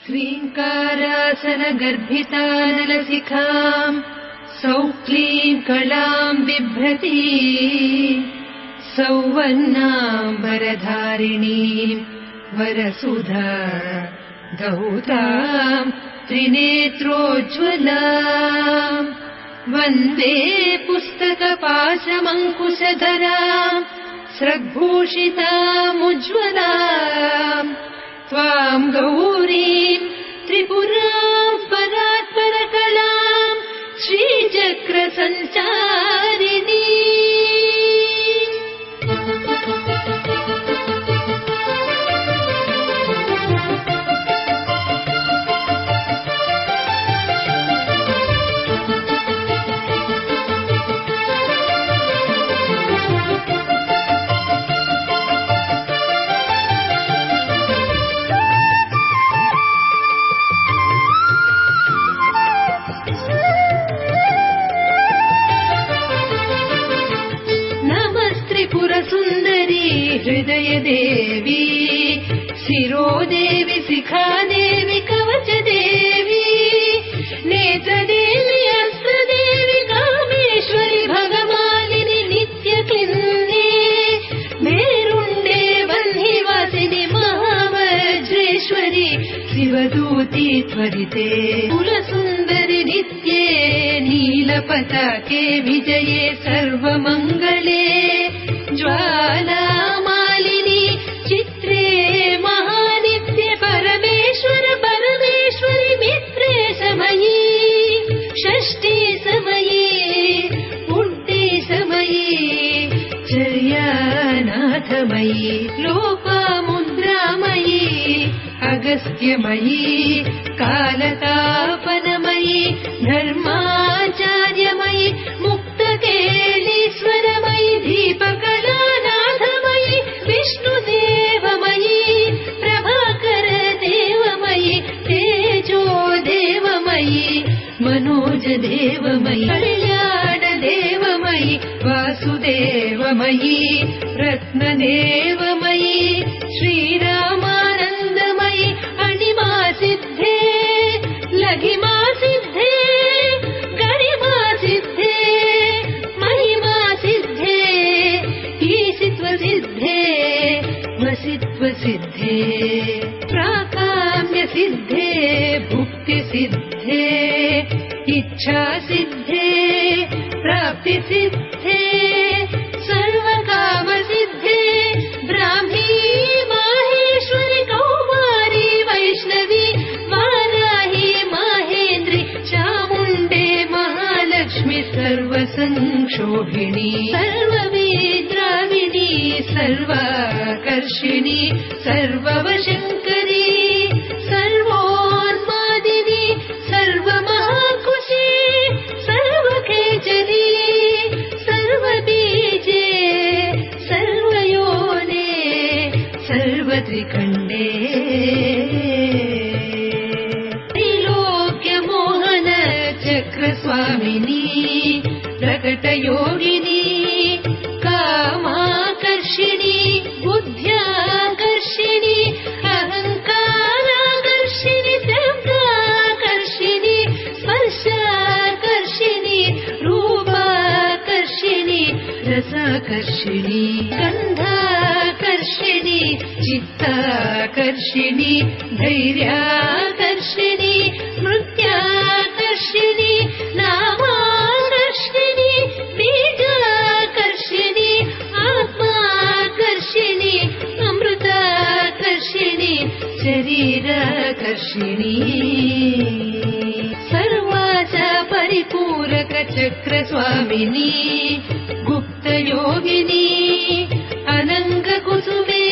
ह्रीङ्कारासन गर्भितानलशिखाम् सौक्लीम् कलाम् बिभ्रती सौवर्णाम्बरधारिणीम् वरसुधा दौताम् त्रिनेत्रोज्ज्वलाम् वन्दे पुस्तकपाशमङ्कुशधराम् स्रग्भूषितामुज्ज्वलाम् त्वाम् गौरीम् त्रिपुराम् परात्परकलाम् श्रीचक्रसञ्चारिणी हृदय देवी शिरोदेवी शिखादेवी कवचदेवी नेत्रदेवी अस्त्रदेवी कामेश्वरी भगमालिनी नित्यक्लिन्ने मेरुण्डे वह्निवासिनी महावज्रेश्वरी शिवदूती त्वरिते कुलसुन्दरि नित्ये नीलपताके विजये सर्वमङ्गले ज्वालामालिनी चित्रे महानित्य परमेश्वर परमेश्वरि मित्रे समयी षष्ठी समयी पुण्ये समयी चर्यानाथमयी लोपामुद्रामयी अगस्त्यमयी कालतापनमयी धर्माचार्यमयी मुक्तकेलीश्वरमयी दीपकलानाथमयी विष्णुदेवमयी प्रभाकर देवमयी तेजो देवमयी मनोज देवमयी कल्याण देवमयी वासुदेवमयी रत्नदेवमयी श्रीरामानन्दमयी अणिमा सिद्धे लघिमा सिद्धे गरिमा सिद्धे महिमा सिद्धे ईशित्व सिद्धे वसित्व सिद्धे प्राकाम्य सिद्धे भुक्ति सिद्धे इच्छा सिद्धे प्राप्ति सिद्धे सर्वकाम सिद्धे ब्राह्मी माहेश्वरी कौमारी वैष्णवी वाराही माहेन्द्री चामुण्डे महालक्ष्मी सर्वसंक्षोभिणी सर्ववेद्राविणी सर्वाकर्षिणी सर्ववशङ्करी सर्वोन्मादिनी सर्वमहाकुशी सर्वखेचरी सर्वबीजे सर्वयोने सर्वत्रिखण्डे त्रैलोक्यमोहन चक्रस्वामिनी प्रकटयोगिनी कामाकर्षिणी बुद्ध्याकर्षिणी अहङ्काराकर्षिणी शब्दाकर्षिणी स्पर्शाकर्षिणी रूपाकर्षिणी रसाकर्षिणी गन्धाकर्षिणी चित्ताकर्षिणी धैर्याकर्षिणी स्मृत्याकर्षिणी नामाकर्षिणी बीजाकर्षिणी आत्माकर्षिणी अमृताकर्षिणी शरीराकर्षिणी सर्वाचा परिपूरक चक्रस्वामिनी गुप्तयोगिनी अनङ्गकुसुमे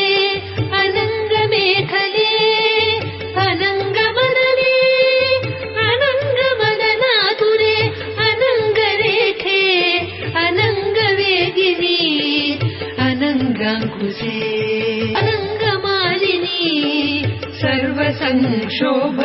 अनङ्गमेखले अनङ्गमदने अनङ्गमदनातुरे अनङ्गरेखे अनङ्गवेगिनी अनङ्गाङ्कुशे अनङ्गमालिनी सर्वसंक्षोभ